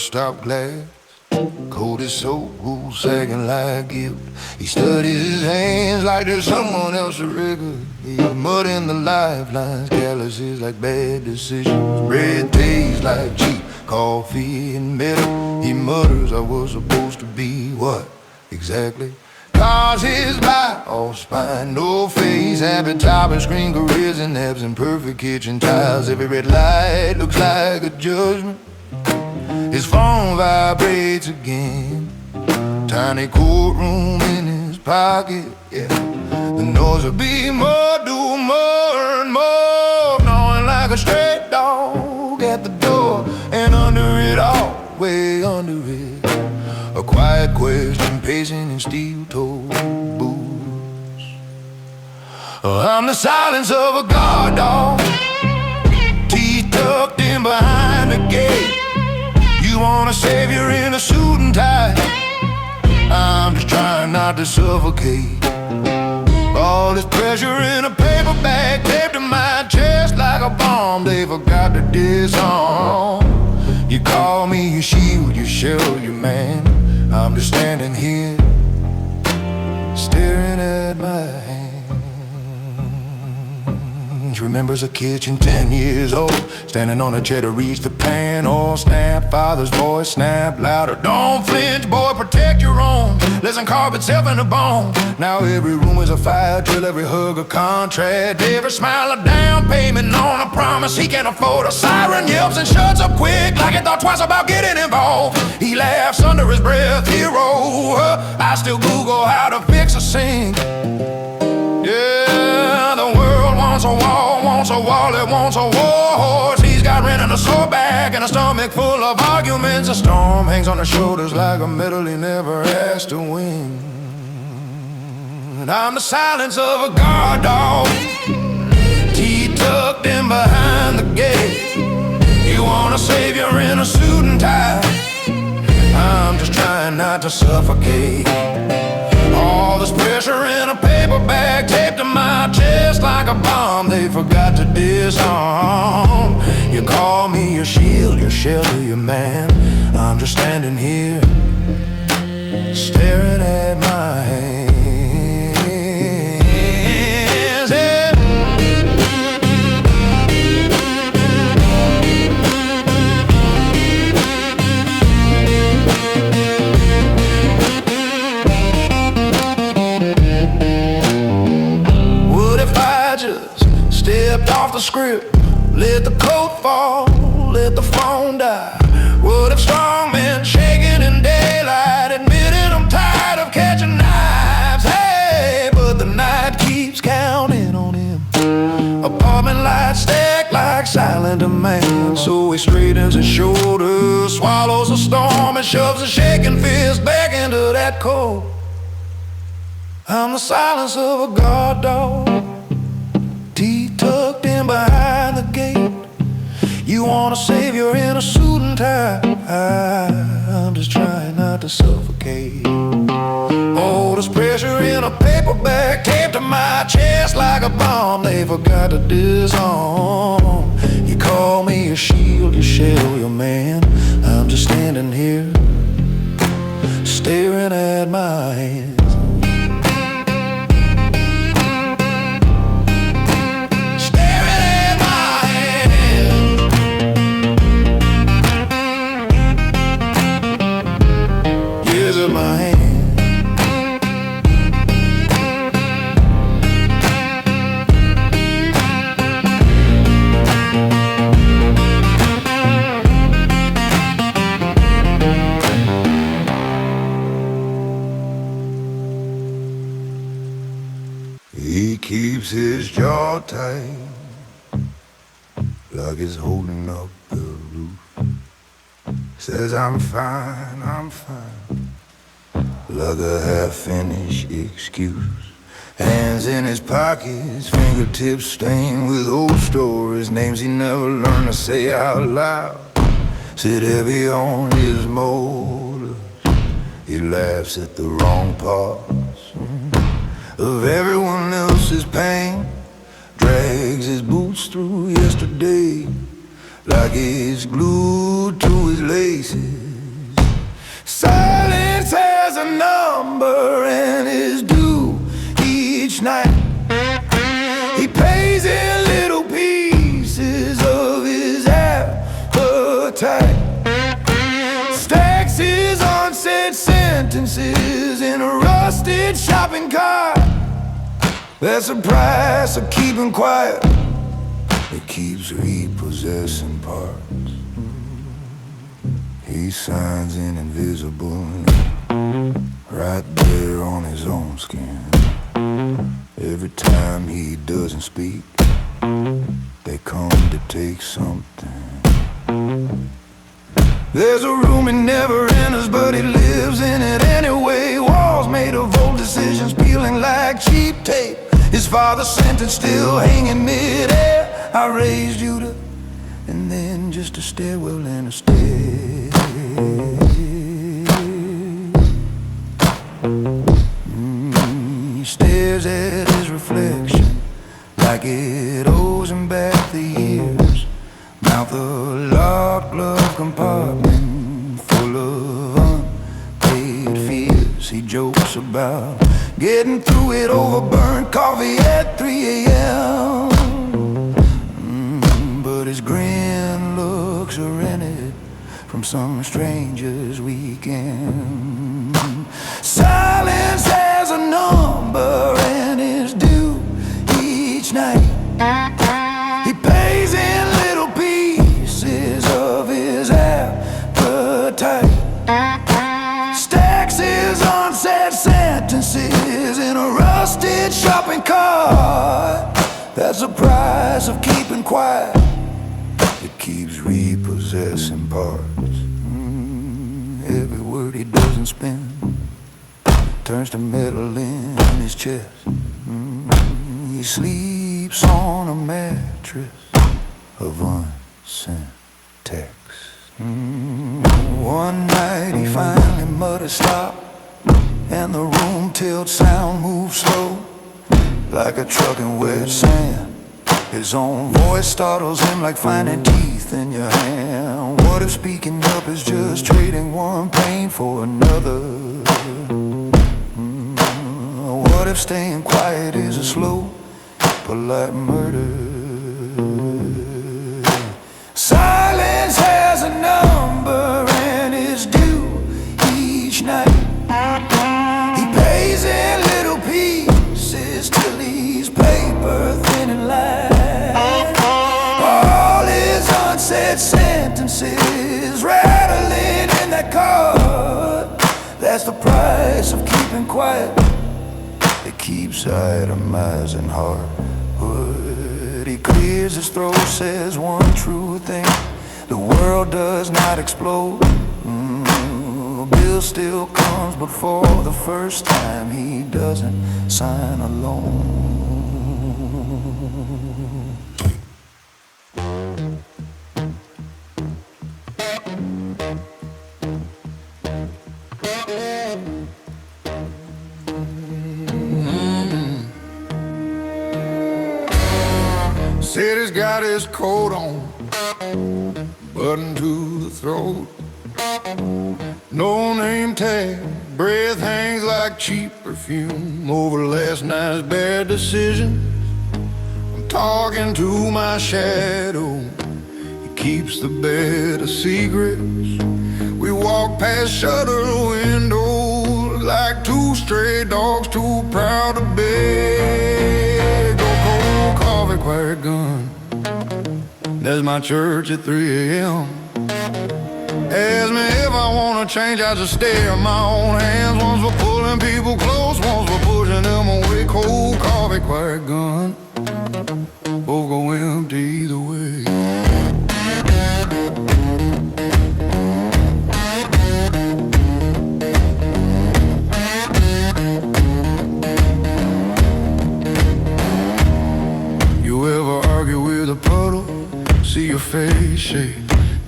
bus-stop glass, cold as soap, sagging like guilt. He studied his hands like there's someone else's rigor. He's mud in the lifelines, calluses like bad decisions. Bread tastes like cheap coffee and metal. He mutters, I was supposed to be what, exactly? Cars his by, all spine, no face. Happy toppers, screen careers and naps and perfect kitchen tiles. Every red light looks like a judgment. His phone vibrates again. Tiny courtroom in his pocket, yeah. The noise will be more, do more and more, gnawing like a stray dog at the door. And under it all, way under it, a quiet question pacing in steel-toed boots. I'm the silence of a guard dog, teeth tucked in behind the gate. You want a savior in a suit and tie, I'm just trying not to suffocate. All this pressure in a paper bag taped to my chest like a bomb they forgot to disarm. You call me your shield, your shell, your man. I'm just standing here, staring at my hands. Remembers a kitchen 10 years old, standing on a chair to reach the pan. Oh snap, father's voice snap louder. Don't flinch, boy, protect your own. Listen, carve itself in the bone. Now every room is a fire drill, every hug a contract, every smile a down payment on a promise he can't afford. A siren yelps and shuts up quick, like he thought twice about getting involved. He laughs under his breath, hero. I still Google how to fix a sink. Yeah, the world wants a wall, wants a wall, it wants a war horse. He's got rent and a sore back and a stomach full of arguments. A storm hangs on his shoulders like a medal he never asked to win. And I'm the silence of a guard dog, teeth tucked in behind the gate. You want a savior in a suit and tie, I'm just trying not to suffocate. All this pressure in a paper bag taped to my chest like a bomb they forgot to disarm. You call me your shield, your shelter, your man. I'm just standing here, staring at my hands. Yeah. Stepped off the script, let the coat fall, let the phone die. What if strong men shaking in daylight, admitting I'm tired of catching knives? Hey, but the night keeps counting on him. Apartment lights stacked like silent demand. So he straightens his shoulders, swallows a storm, and shoves a shaking fist back into that cold. I'm the silence of a guard dog, teeth tucked in behind the gate. You want a savior in a suit and tie, I'm just trying not to suffocate. Oh, there's pressure in a paper bag taped to my chest like a bomb they forgot to disarm. You call me your shield, your shell, your man. I'm just standing here, staring at my hands. My hand. He keeps his jaw tight, like he's holding up the roof. Says I'm fine, I'm fine, like a half-finished excuse. Hands in his pockets, fingertips stained with old stories, names he never learned to say out loud. Sit heavy on his motives, he laughs at the wrong parts of everyone else's pain. Drags his boots through yesterday like he's glued to his laces. each night. He pays in little pieces of his appetite, stacks his unsaid sentences in a rusted shopping cart. That's the price of keeping quiet. It keeps repossessing parts. He signs in invisible right there on his own skin. Every time he doesn't speak, they come to take something. There's a room he never enters, but he lives in it anyway. Walls made of old decisions, peeling like cheap tape. His father's sentence still hanging mid-air. I raised you to, and then just a stairwell and a stair. He stares at his reflection like it owes him back the years. Mouth a locked glove compartment full of unpaid fears. He jokes about getting through it over burnt coffee at 3 a.m. But his grin looks are rented from some stranger's weekend. Silence has a number and is due each night. He pays in little pieces of his appetite, stacks his unsaid sentences in a rusted shopping cart. That's the price of keeping quiet. It keeps repossessing parts. Every word he doesn't spend turns to metal in his chest. He sleeps on a mattress of unsent texts. One night he finally mutters stop, and the room tilts, sound moves slow like a truck in wet sand. His own voice startles him like finding teeth in your hand. What if speaking up is just trading one pain for another? What if staying quiet is a slow, polite murder? Silence has a number and is due each night. He pays in little pieces till he's paper thin and light. All his unsaid sentences rattling in that card. That's the price of keeping quiet. It keeps itemizing hardwood. He clears his throat, says one true thing: the world does not explode. Bill still comes, but for the first time he doesn't sign alone. Said he's got his coat on, button to the throat, no name tag, breath hangs like cheap perfume over last night's bad decisions. I'm talking to my shadow, he keeps the bed of secrets. We walk past shuttered windows like two stray dogs too proud to beg. Go cold coffee, quiet gun, there's my church at 3 a.m. Ask me if I wanna change, I just stare at my own hands. Once we're pulling people close, once we're pushing them away. Cold coffee, quiet gun, both go empty either way. You ever argue with a puddle? See your face shake.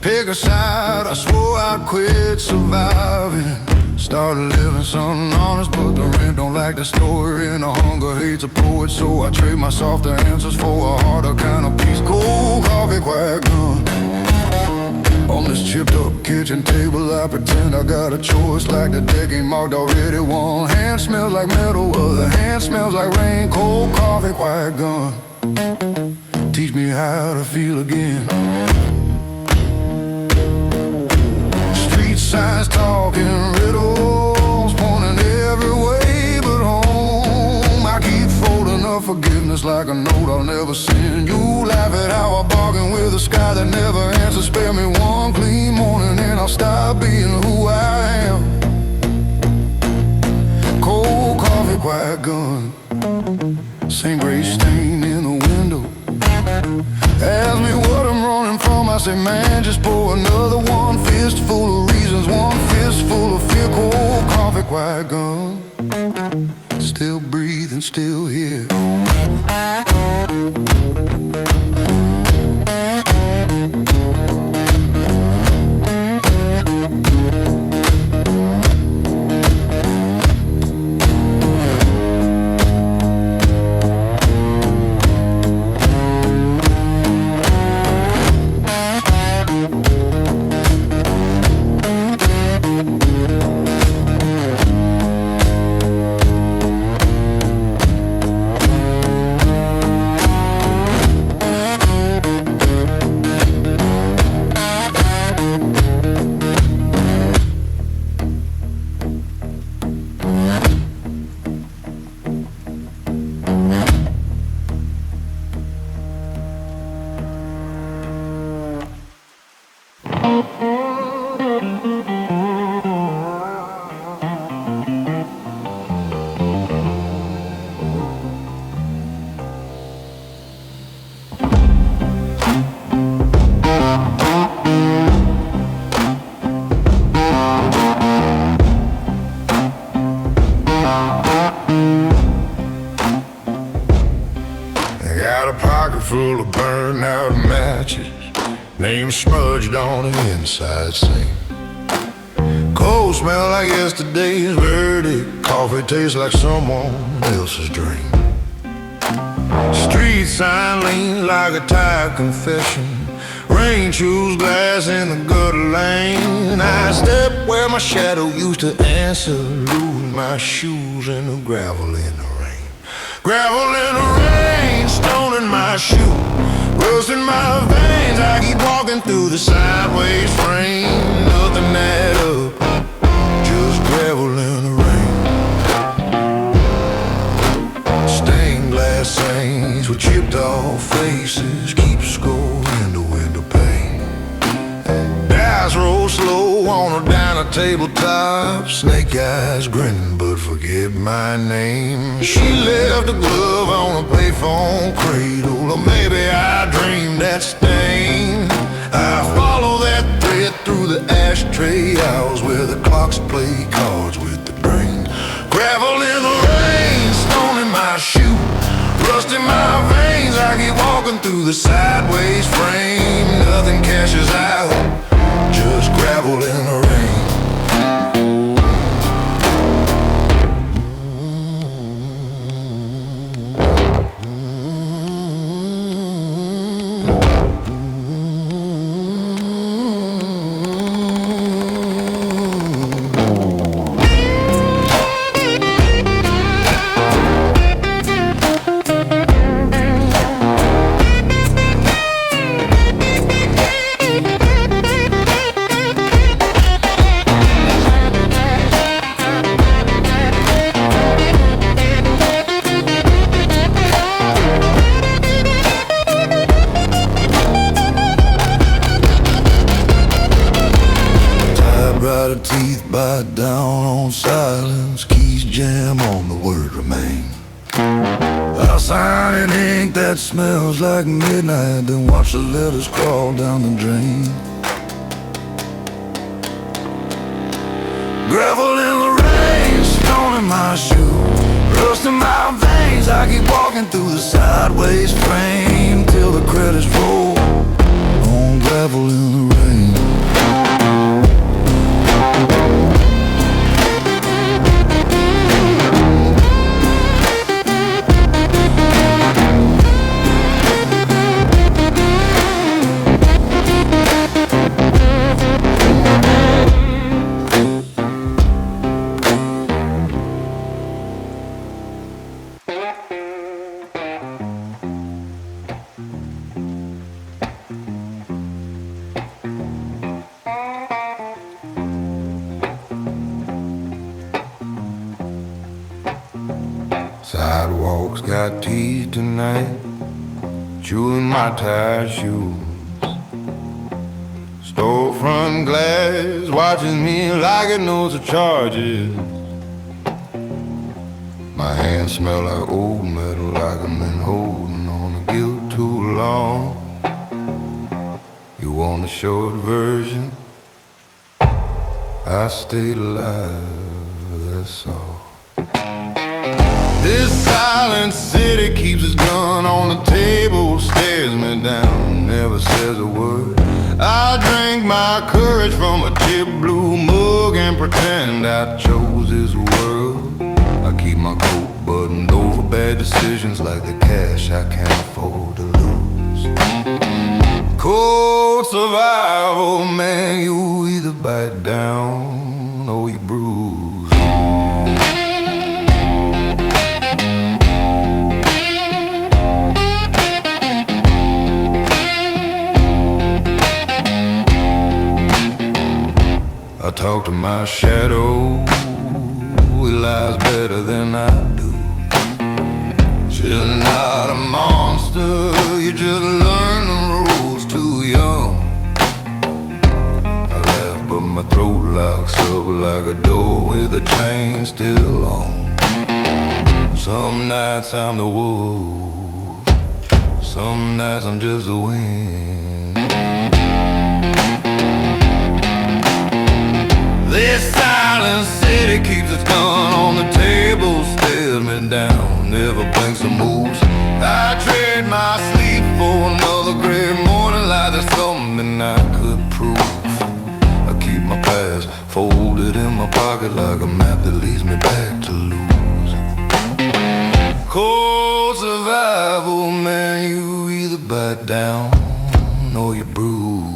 Pick a side, I swore I'd quit surviving. Started living something honest, but the rent don't like the story. And the hunger hates a poet, so I trade my softer answers for a harder kind of peace. Cold coffee, quiet gun, On this chipped up kitchen table, I pretend I got a choice, like the deck ain't marked already. One hand smells like metal, other hand smells like rain. Cold coffee, quiet gun, teach me how to feel again. Street signs talking riddles, pointing every way but home. I keep folding up forgiveness like a note I'll never send. You laugh at how I bargain with a sky that never answers. Spare me one clean morning and I'll stop being who I am. Cold coffee, quiet gun, same gray stain in the window. Ask me what I'm running from, I say man, just pour another one. Fistful of reasons, one fistful of fear. Cold coffee, quiet gun, still breathing, still here. Full of burned out matches, name smudged on the inside seam. Cold smell like yesterday's verdict. Coffee tastes like someone else's dream. Street sign leans like a tired confession. Rain chews glass in the gutter lane. I step where my shadow used to answer. Lose my shoes in the gravel in the rain. Gravel in the rain, stone in my shoe, rust in my veins. I keep walking through the sideways frame. Nothing add up, just gravel in the rain. Stained glass saints with chipped off faces keep score in the window pane. Dice roll slow on a diner tabletop. Snake eyes grinning but forget my name. She left a glove on a payphone cradle, or maybe I dreamed that stain. I follow that thread through the ashtray hours where the clocks play cards with the brain. Gravel in the rain, stone in my shoe, rust in my veins. I keep walking through the sideways frame. Nothing cashes out, just gravel in the rain. Teeth bite down on silence, keys jam on the word remain. I'll sign in ink that smells like midnight, then watch the letters crawl down the drain. Gravel in the rain, stone in my shoe, rust in my veins. I keep walking through the sideways frame till the credits roll on gravel in the rain. got teeth tonight, chewing my tire shoes. Storefront glass watches me like it knows the charges. My hands smell like old metal, like I've been holding on to guilt too long. You want a short version? I stayed alive, that's all. This silent city keeps its gun on the table, stares me down, never says a word. I drink my courage from a chip blue mug and pretend I chose this world. I keep my coat buttoned over bad decisions like the cash I can't afford to lose. Cold survival, man, you either bite down or you bruise. I talk to my shadow, he lies better than I do. She's not a monster, you just learn the rules too young. I laugh but my throat locks up like a door with a chain still on. Some nights I'm the wolf, some nights I'm just the wind. This silent city keeps its gun on the table, stares me down, never blinks or moves. I trade my sleep for another gray morning like there's something I could prove. I keep my past folded in my pocket like a map that leads me back to lose. Cold survival, man, you either bite down or you bruise.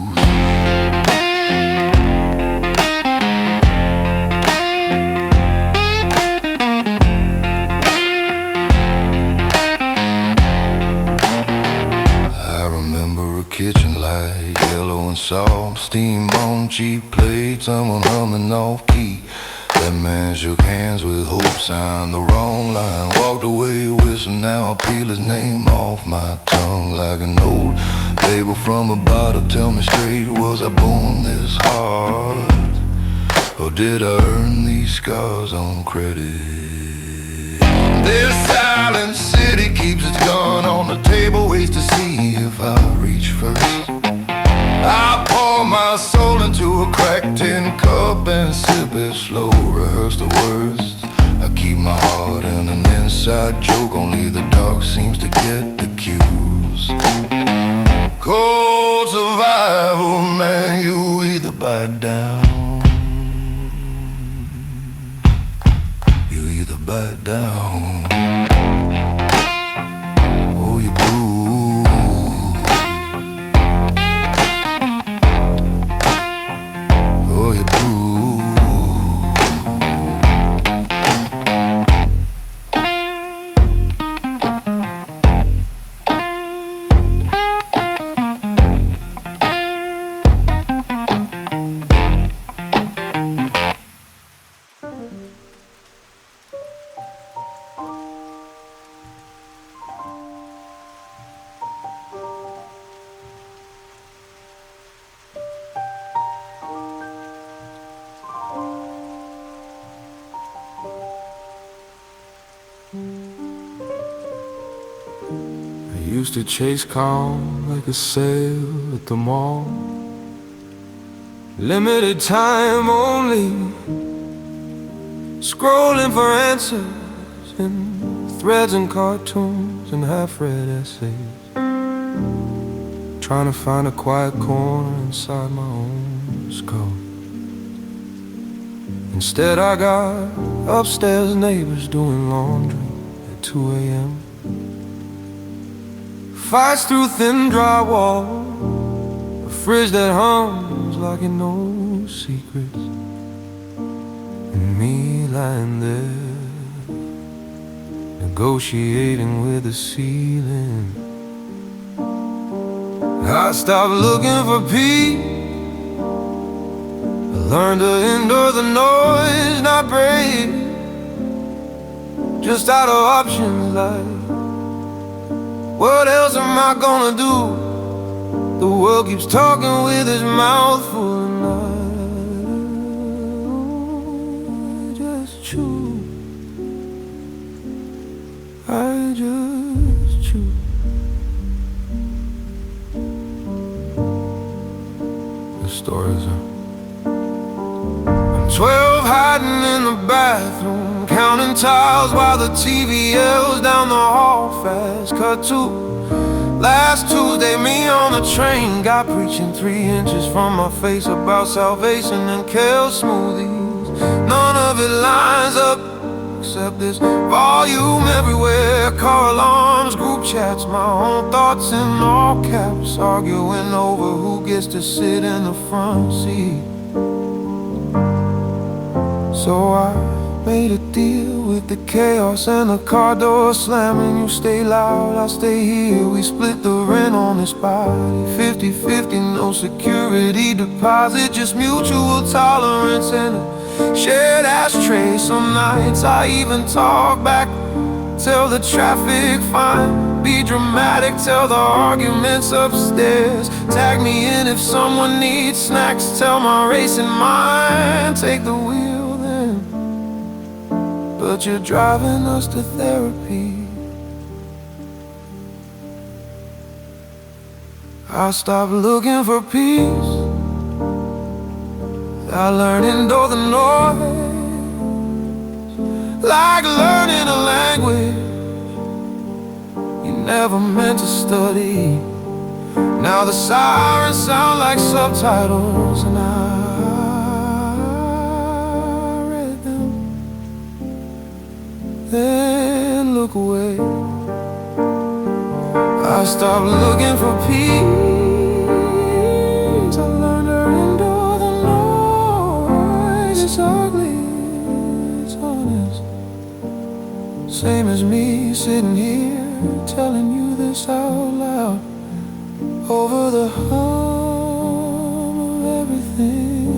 Kitchen light, yellow and salt, steam on cheap plates, someone humming off key. That man shook hands with hope, signed the wrong line, walked away whistling. Now I peel his name off my tongue like an old label from a bottle. Tell me straight, was I born this hard, or did I earn these scars on credit? This silent city keeps its gun on the table, waits to see if I reach first. I pour my soul into a cracked tin cup and sip it slow, rehearse the worst. I keep my heart in an inside joke, only the dark seems to get the cues. Cold survival, man, you either bite down, you either bite down or you bruise, or you bruise. Used to chase calm like a sale at the mall. Limited time only, scrolling for answers in threads and cartoons and half-read essays, trying to find a quiet corner inside my own skull. Instead I got upstairs neighbors doing laundry at 2 a.m. Fights through thin drywall, a fridge that hums like it knows secrets, and me lying there, negotiating with the ceiling. I stopped looking for peace, I learned to endure the noise, not brave, just out of options like What else am I gonna do? The world keeps talking with his mouth full, and I just chew. I just chew. The stories are I'm 12 hiding in the bathroom, counting tiles while the TV yells down the hall fast. Cut to last Tuesday, me on the train, got preaching 3 inches from my face about salvation and kale smoothies. None of it lines up except this volume everywhere. Car alarms, group chats, my own thoughts in all caps, arguing over who gets to sit in the front seat. So I made a deal with the chaos and the car door slamming. You stay loud, I stay here. We split the rent on this body, 50-50, no security deposit, just mutual tolerance and a shared ashtray. Some nights I even talk back, tell the traffic fine, be dramatic, tell the arguments upstairs. Tag me in if someone needs snacks, tell my racing mind, take the wheel then, but you're driving us to therapy. I stopped looking for peace, I learned to ignore the noise, like learning a language you never meant to study. Now the sirens sound like subtitles, and I read them, then look away. I stopped looking for peace, I learned to endure the noise. It's ugly, it's honest, same as me sitting here telling you this out loud, over the hum of everything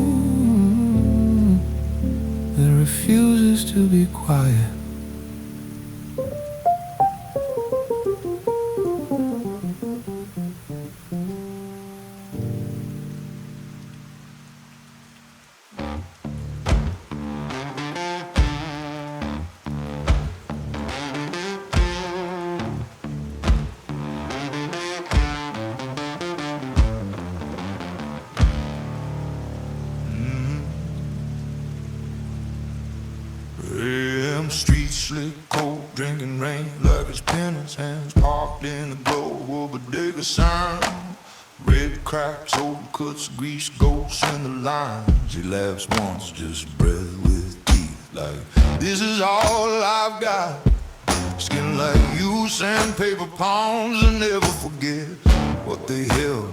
that refuses to be quiet. AM streets slick, cold, drinking rain like his pen in his hands, parked in the glow of a digger sign. Red cracks, old cuts, grease, ghosts in the lines. He laughs once, just breath with teeth, like this is all I've got. Skin like you, sandpaper palms, and never forget what they held,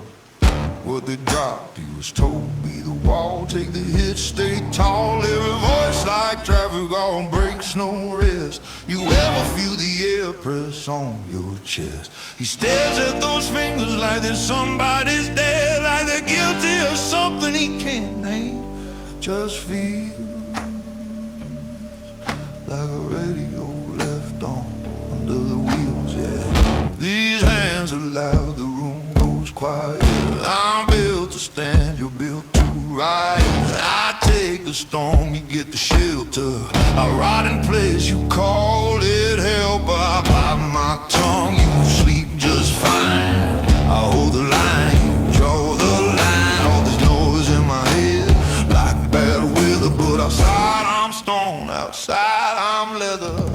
what they dropped. He was told, be the wall, take the hit, stay tall. Every voice like traffic on brakes, no rest. You ever feel the air press on your chest? He stares at those fingers like there's somebody's dead, like they're guilty of something he can't name. Just feel like a radio left on under the wheels, yeah. These hands are loud, the room goes quiet. I'm built to stand, you're built to rise. I take the storm, you get the shelter. I rot in place, you call it hell, but I bite my tongue, you sleep just fine. I hold the line, you draw the line. All this noise in my head, like bad weather, but outside I'm stone, outside I'm leather.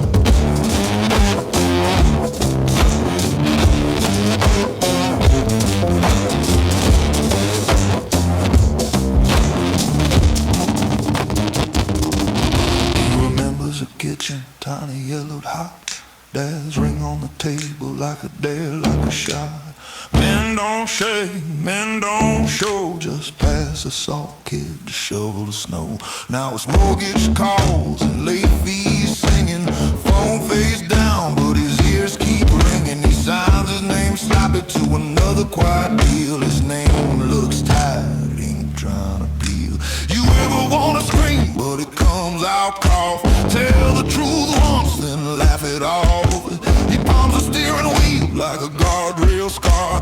Kitchen, tiny yellowed hot. Dad's ring on the table like a dare, like a shot. Men don't shave, men don't show. Just pass the salt kid to shovel the snow. Now it's mortgage calls and late fees singing. Phone face down, but his ears keep ringing. He signs his name, slap it to another quiet deal. His name looks tired, ain't trying to peel. You ever wanna scream, but it comes out cough. Tell the truth once, then laugh it off. He palms the steering wheel like a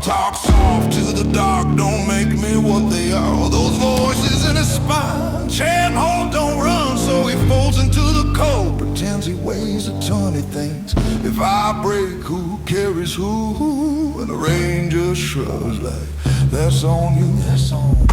Talk soft to the dark, don't make me what they are. Those voices in his spine chant, hold, don't run. So he folds into the cold, pretends he weighs a ton. He thinks, if I break, who carries who? And the ranger shrugs like, that's on you, that's on you.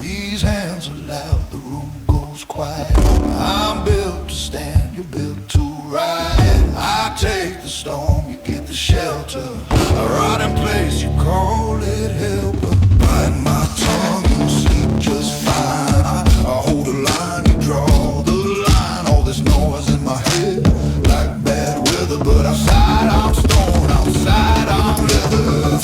These hands are loud, the room goes quiet. I'm built to stand, you're built to ride. I take the storm, you get the shelter. A rotting place, you call it help. Bite my tongue, you sleep just fine. I hold a line, you draw the line. All this noise in my head, like bad weather. But outside I'm stone, outside I'm leather.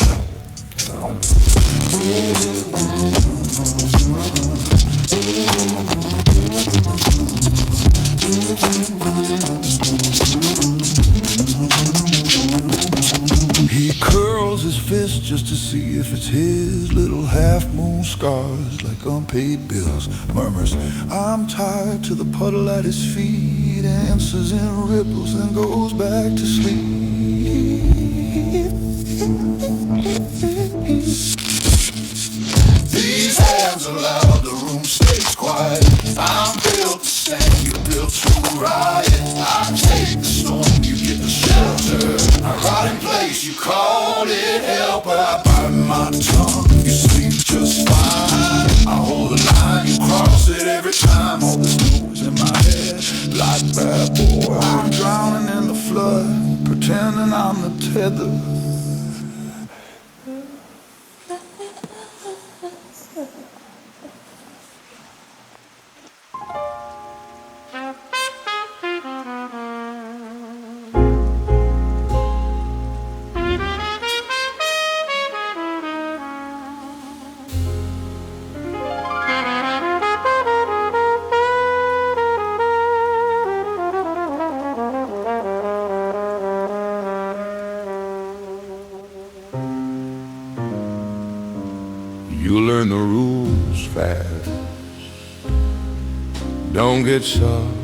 He curls his fist just to see if it's his. Little half-moon scars like unpaid bills. Murmurs, I'm tired, to the puddle at his feet. Answers in ripples and goes back to sleep. These hands are loud, the room stays quiet. I'm built to stand, you're built to riot. I take the storm, you get the shelter. I rot in place, you call it help. I bite my tongue, you sleep just fine. I hold the line, you cross it every time. All this noise in my head, like bad boy. I'm drowning in the flood, pretending I'm the tether. You learn the rules fast. Don't get soft.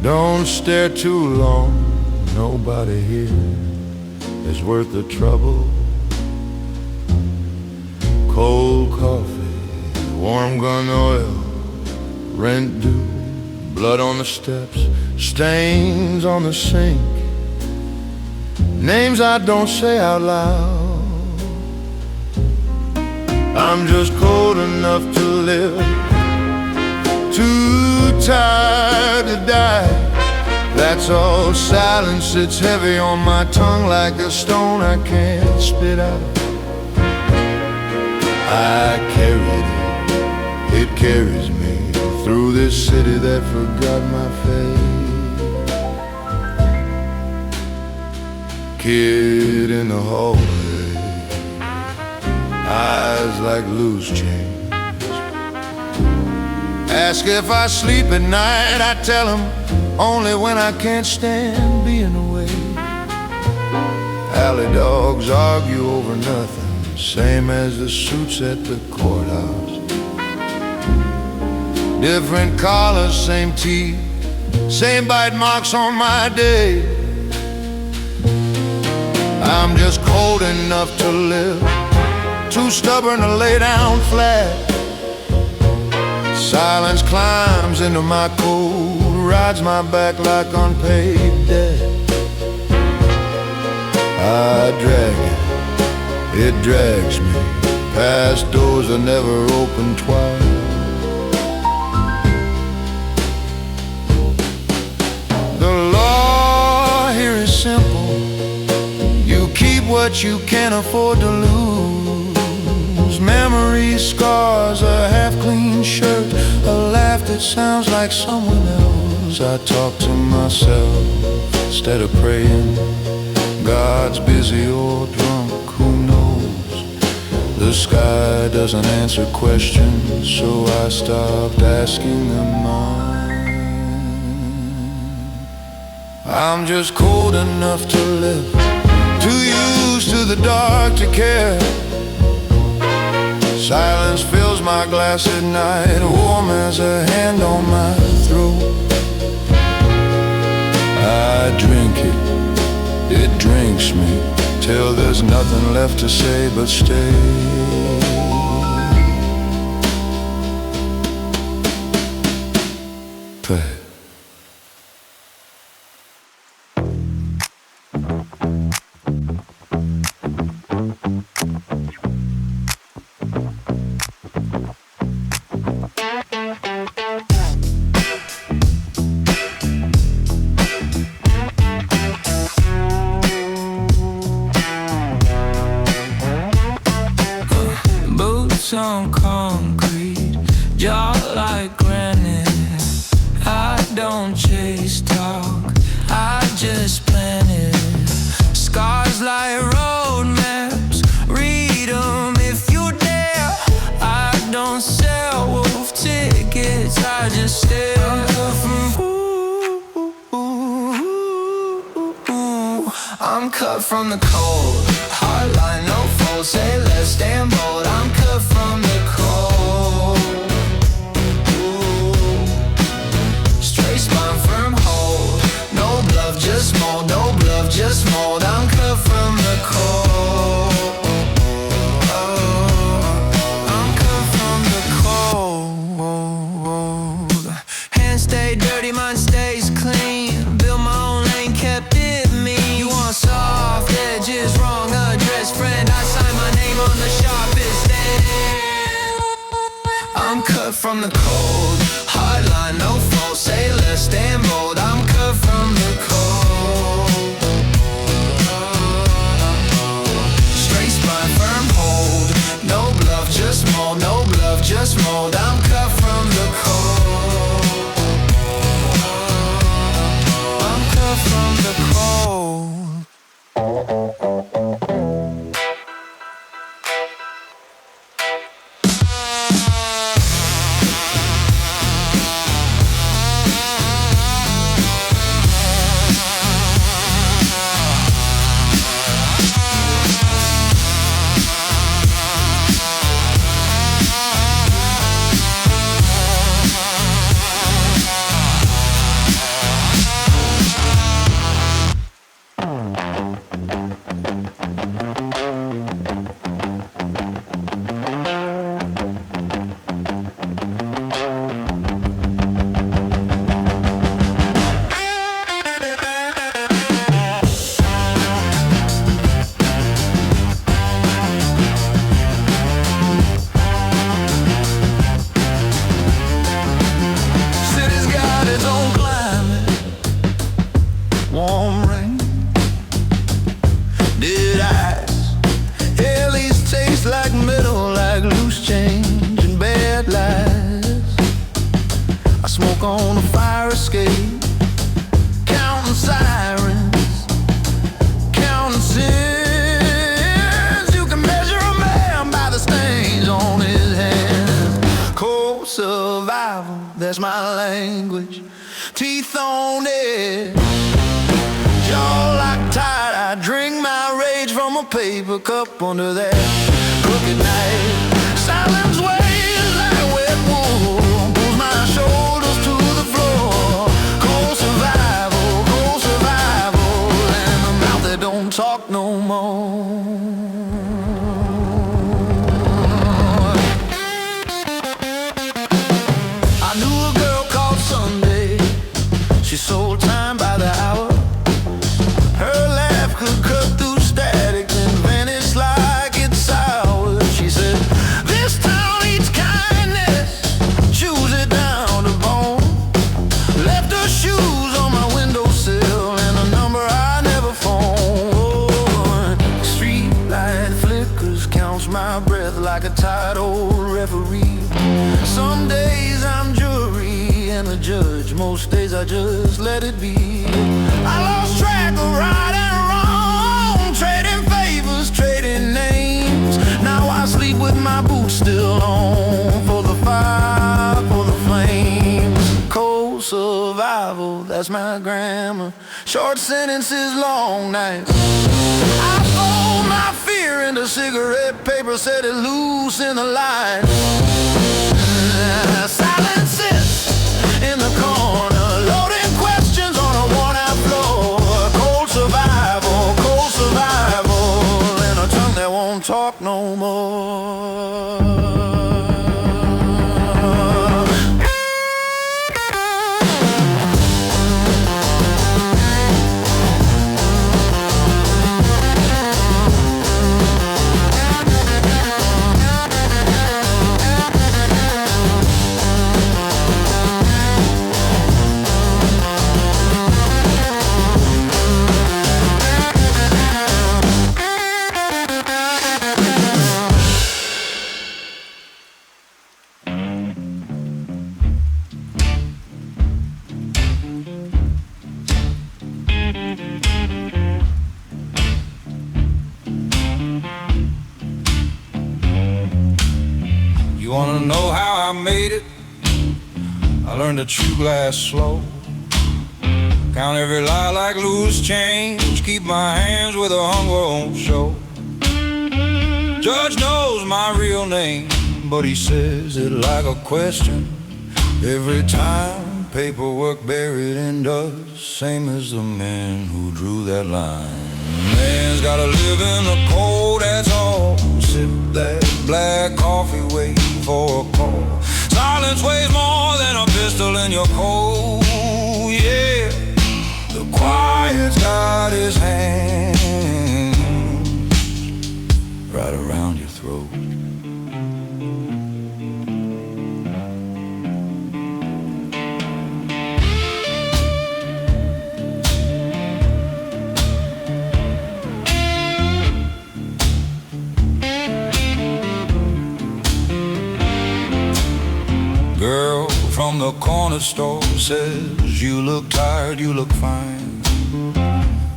Don't stare too long. Nobody here is worth the trouble. Cold coffee, warm gun oil, rent due, blood on the steps, stains on the sink, names I don't say out loud. I'm just cold enough to live, too tired to die. That's all. Silence sits heavy on my tongue like a stone I can't spit out. I carried it, it carries me through this city that forgot my face. Kid in the hallway, eyes like loose change. Ask if I sleep at night, I tell him only when I can't stand being away. Alley dogs argue over nothing, same as the suits at the courthouse. Different collars, same teeth, same bite marks on my day. I'm just cold enough to live, too stubborn to lay down flat. Silence climbs into my cold, rides my back like unpaid debt. I drag it, it drags me past doors that never open twice. The law here is simple. You keep what you can't afford to lose. Memories, scars, a half-clean shirt, a laugh that sounds like someone else. I talk to myself instead of praying. God's busy or drunk, who knows? The sky doesn't answer questions, so I stopped asking them mine. I'm just cold enough to live, too used to the dark to care. Silence fills my glass at night, warm as a hand on my throat. I drink it, it drinks me, till there's nothing left to say but stay. Play. On concrete, jaw like granite. I don't chase talk, I just plan it. Scars like road maps, read them if you dare. I don't sell wolf tickets, I just stare. I'm cut from the cold, hard line, no fold. Say less, stand bold. I'm cut from the cold. Straight spine, firm hold. No bluff, just mold. No bluff, just mold. I'm cut from the cold. I'm cut from the cold. Hands stay dirty, mind stays clean. Build my own lane, kept it mean. You want soft edges, wrong address, friend. I sign my name on the sharpest end. I'm cut from the cold, hard line, no fault. Say less, stand bold. I'm cut from the cold. Straight spine, firm hold. No bluff, just mold. No bluff, just mold. I'm cut from the cold. I'm cut from the cold. On a fire escape, counting sirens, counting sins. You can measure a man by the stains on his hands. Cold survival, that's my language. Teeth on edge, jaw like tide. I drink my rage from a paper cup under that crooked knife. Silence weighs like wet wool, pulls my shoulders to the floor. Cold survival, and a mouth that don't talk no more. I knew a girl called Sunday. She sold time by the hour. Her laugh could cut through static and vanish like it's sour. She said, this town eats kindness, chews it down to bone. Left her shoes on my windowsill and a number I never phoned. Street light flickers, counts my breath like a tired old referee. Some days I'm jury and a judge, most days I just let it be. I lost track of right and wrong, trading favors, trading names. Now I sleep with my boots still on, for the fire, for the flames. Cold survival, that's my grammar. Short sentences, long nights. I fold my fear into cigarette paper, set it loose in the light. Silence sits in the corner, loading questions on a worn-out floor. Cold survival, cold survival. talk no more. You wanna know how I made it? I learned to chew glass slow, count every lie like loose change, keep my hands where the hunger won't show. Judge knows my real name, but he says it like a question every time. Paperwork buried in dust, same as the man who drew that line. Man's gotta live in the cold, that's all. Sip that black coffee, wait for a call. Silence weighs more than a pistol in your coat, yeah. The quiet's got his hands right around your throat. Girl from the corner store says, you look tired, you look fine.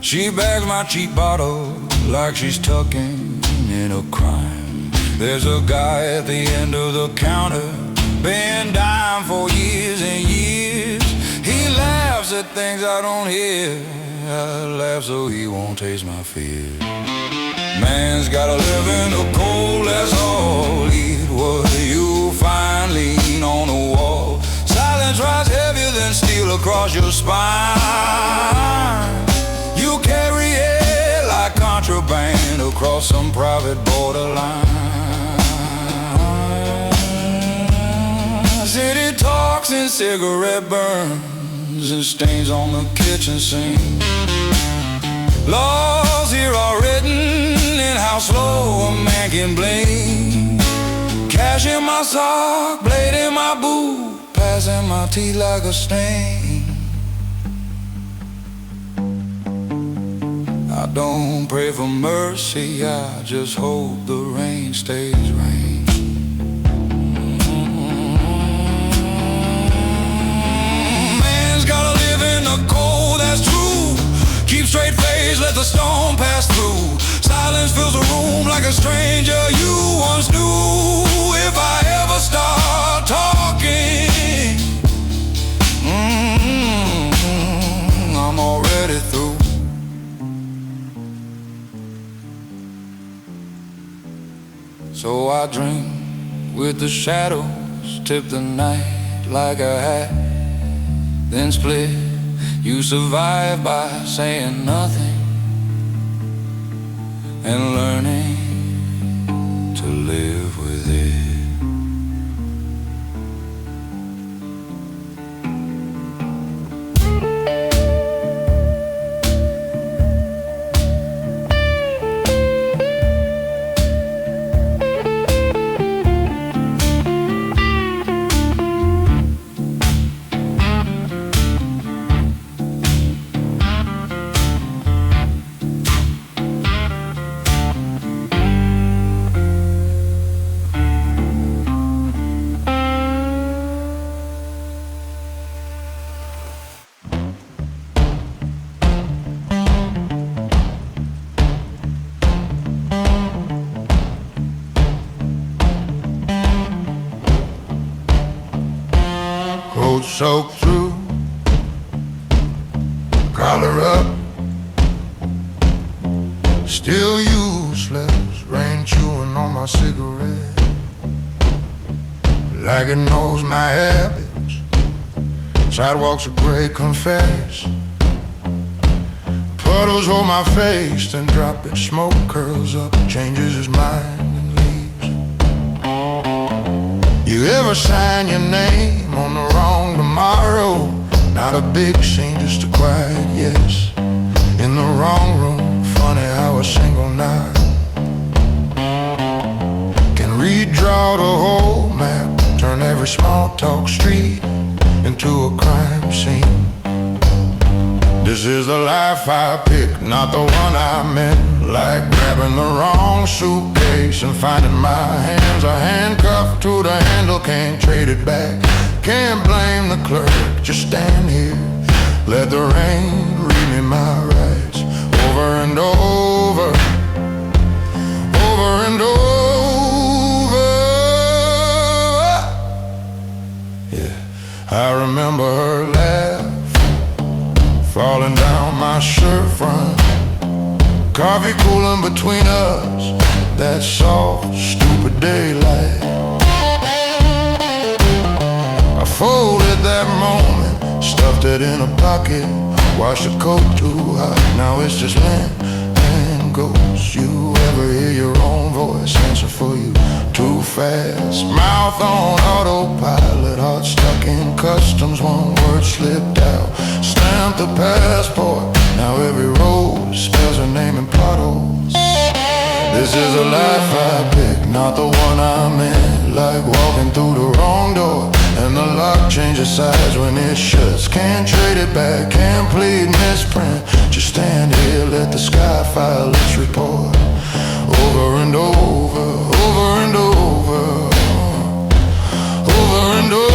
She bags my cheap bottle like she's tucking in a crime. There's a guy at the end of the counter, been dying for years and years. He laughs at things I don't hear. I laugh so he won't taste my fear. Man's gotta live in the cold, that's all. Eat what you find, lean on the wall. Silence rides heavier than steel across your spine. You carry it like contraband across some private borderline. City talks and cigarette burns and stains on the kitchen sink. Laws here are written in how slow a man can blink. Cash in my sock, blade in my boot, passing my teeth like a stain. I don't pray for mercy, I just hope the rain stays rain. Man's gotta live in the cold, that's true. Keep straight face, let the storm pass through. Silence fills a room like a stranger you once knew. If I ever start talking, I'm already through. So I drink with the shadows, tip the night like a hat, then split. You survive by saying nothing and learning to live with it. Coat soaked through, collar up, still useless, rain chewing on my cigarette, like it knows my habits. Sidewalks of gray confess, Puddles hold my face, then drop it. Smoke curls up, changes his mind and leaves. You ever sign your name on the wrong tomorrow? Not a big scene, just a quiet yes. In the wrong room, funny how a single night can redraw the whole map, turn every small talk street into a crime scene. This is the life I picked, not the one I meant. Like grabbing the wrong suitcase and finding my hands are handcuffed to the handle, can't trade it back. Can't blame the clerk, just stand here, let the rain read me my rights. Over and over, over and over. Yeah, I remember her laugh falling down my shirt front. Coffee cooling between us, that soft, stupid daylight. I folded that moment, stuffed it in a pocket, washed the coat too hot. Now it's just land and ghosts. You ever hear your own voice answer for you too fast? Mouth on autopilot, heart stuck in customs, one word slipped out. Stamped the passport, now every road spells her name in potholes. This is a life I picked, not the one I'm in. Like walking through the wrong door, and the lock changes sides when it shuts. Can't trade it back, can't plead misprint. Just stand here, let the sky file its report. Over and over, over and over, over and over.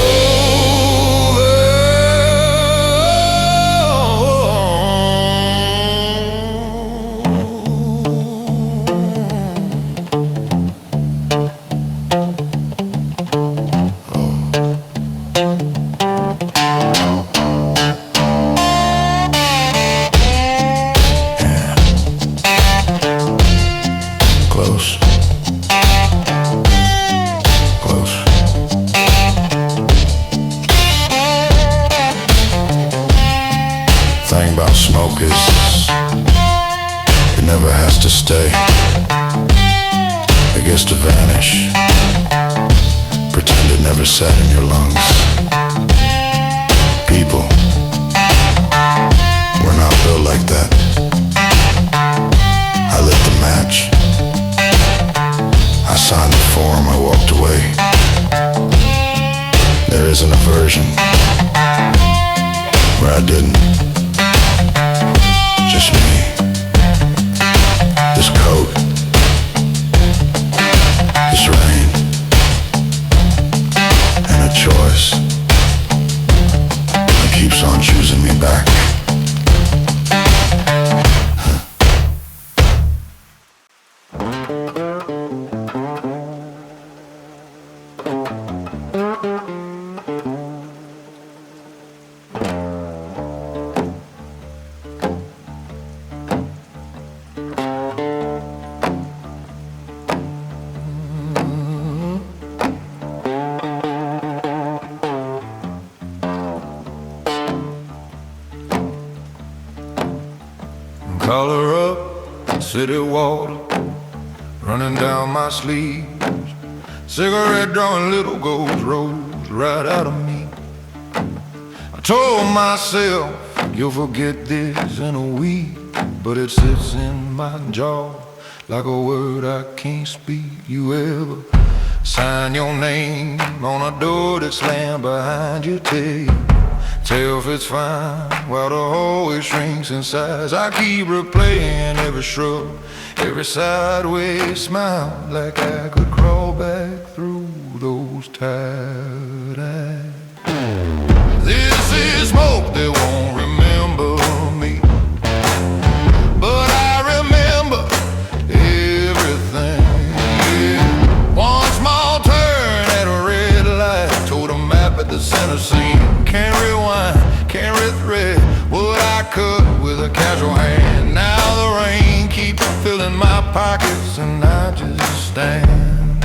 Stay. It gets to vanish. Pretend it never sat in your lungs. People, we're not built like that. I lit the match. I signed the form, I walked away. There isn't a version where I didn't. Just me. This coat, this rain, and a choice that keeps on choosing me back. Color up, city water running down my sleeves. Cigarette drawing little ghost rolls right out of me. I told myself you'll forget this in a week, but it sits in my jaw like a word I can't speak. You ever sign your name on a door that slammed behind you? Tell if it's fine while the hallway shrinks in size. I keep replaying every shrug, every sideways smile, like I could crawl back through those tired eyes. This is smoke that won't remember me, but I remember everything. Yeah. One small turn at a red light told a map at the center scene. Can't rewind, can't rethread what I cut with a casual hand. Now the rain keeps filling my pockets, and I just stand,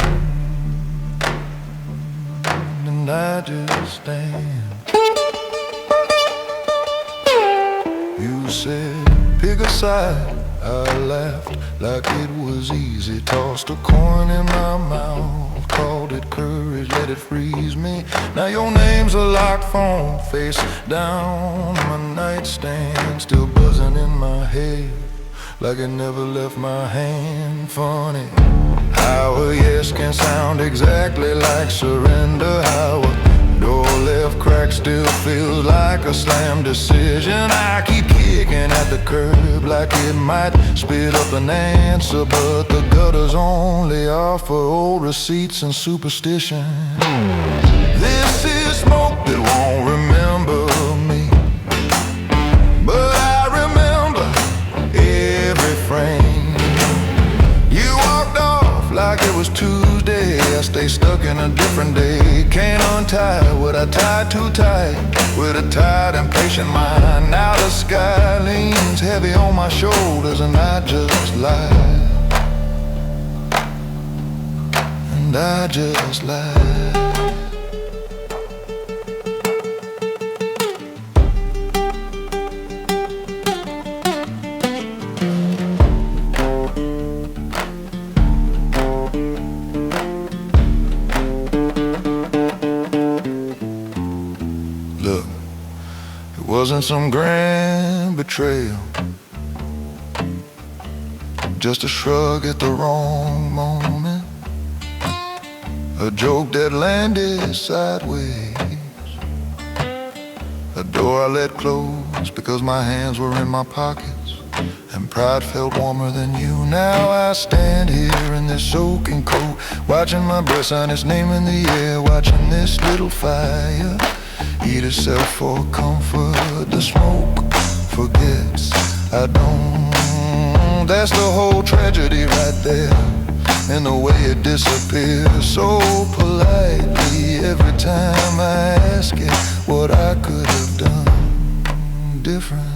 and I just stand. You said pick a inside. I laughed like it was easy, tossed a coin in my mouth, called it courage, let it freeze me. Now your name's a locked phone, face down on my nightstand, still buzzing in my head like it never left my hand. Funny how a yes can sound exactly like surrender, how a door left crack still feels like a slam decision. I keep kicking at the curb like it might spit up an answer, but the gutters only offer old receipts and superstition. This is smoke that won't remember me, but I remember every frame. You walked off like it was Tuesday, I stay stuck in a different day. Can't untie what I tied too tight, with a tired and patient mind. Now the sky leans heavy on my shoulders and I just lie, and I just lie. Look, it wasn't some grand betrayal, just a shrug at the wrong moment, a joke that landed sideways, a door I let close because my hands were in my pockets and pride felt warmer than you. Now I stand here in this soaking coat, watching my breath sign its name in the air, watching this little fire eat itself for comfort. The smoke forgets I don't. That's the whole tragedy right there, in the way it disappears so politely every time I ask it what I could have done different.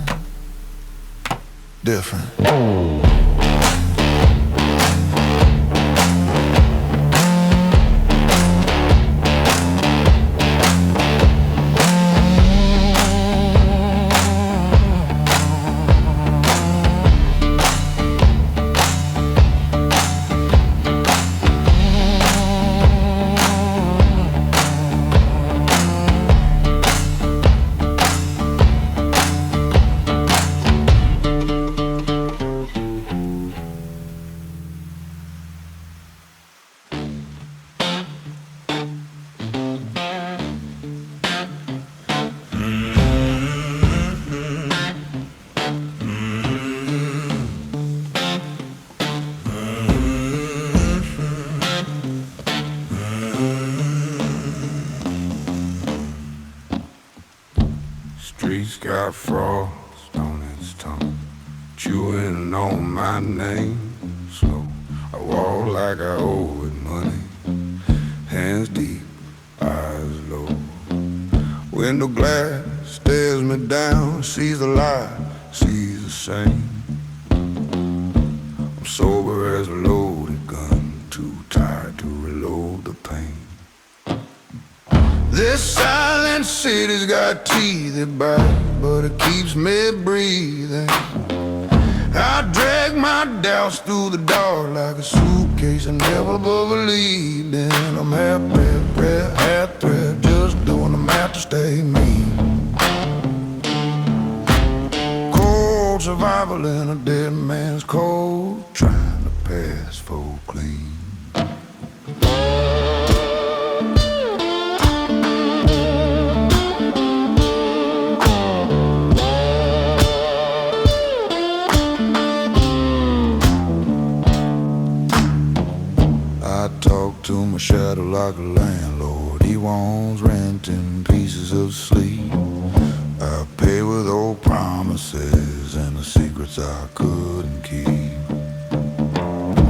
Streets got frost on its tongue, chewing on my name slow. I walk like I owe it money, hands deep, eyes low. Window glass stares me down, sees the light, sees the same. I'm sober as a loaded gun, too tired to reload the pain. This silent city's got teeth that bite, but it keeps me breathing. I drag my doubts through the dark like a suitcase I never believed in. I'm half breath, half thread, just doing the math to stay mean. Cold survival in a dead man's cold, trying to pass for clean. I talk to my shadow like a landlord. He wants rent and pieces of sleep. I pay with old promises and the secrets I couldn't keep.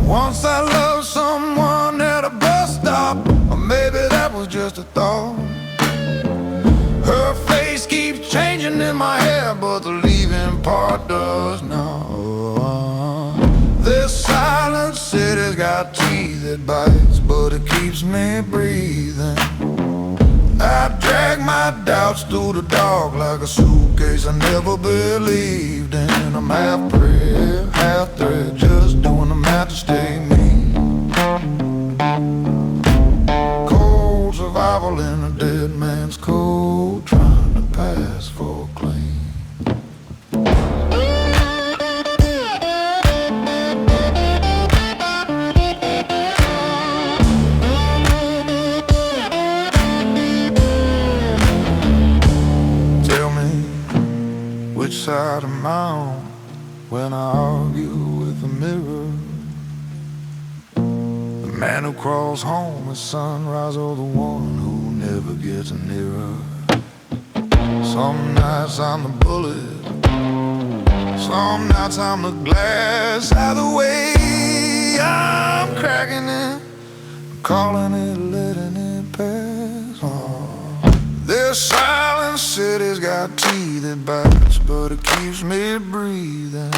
Once I loved someone at a bus stop, or maybe that was just a thought. Her face keeps changing in my head, but the leaving part does not. This silent city's got teeth that bites, but it keeps me breathing. I drag my my doubts through the dark like a suitcase I never believed in. I'm half prayer, half threat, just doing the math to stay me. Cold survival in a dead man's cold, trying to pass for clean. Which side am I on when I argue with the mirror? The man who crawls home at sunrise, or the one who never gets nearer? Some nights I'm the bullet, some nights I'm the glass. Either way, I'm cracking it, calling it, letting it pass. Oh. This silent city's got teeth it bites, but it keeps me breathing.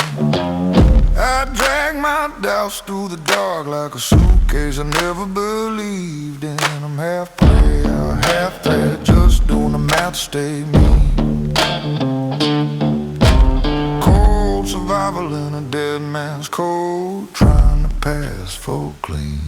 I drag my doubts through the dark like a suitcase I never believed in. I'm half prayer, half threat, just doing the math to stay me. Cold survival in a dead man's cold, trying to pass for clean.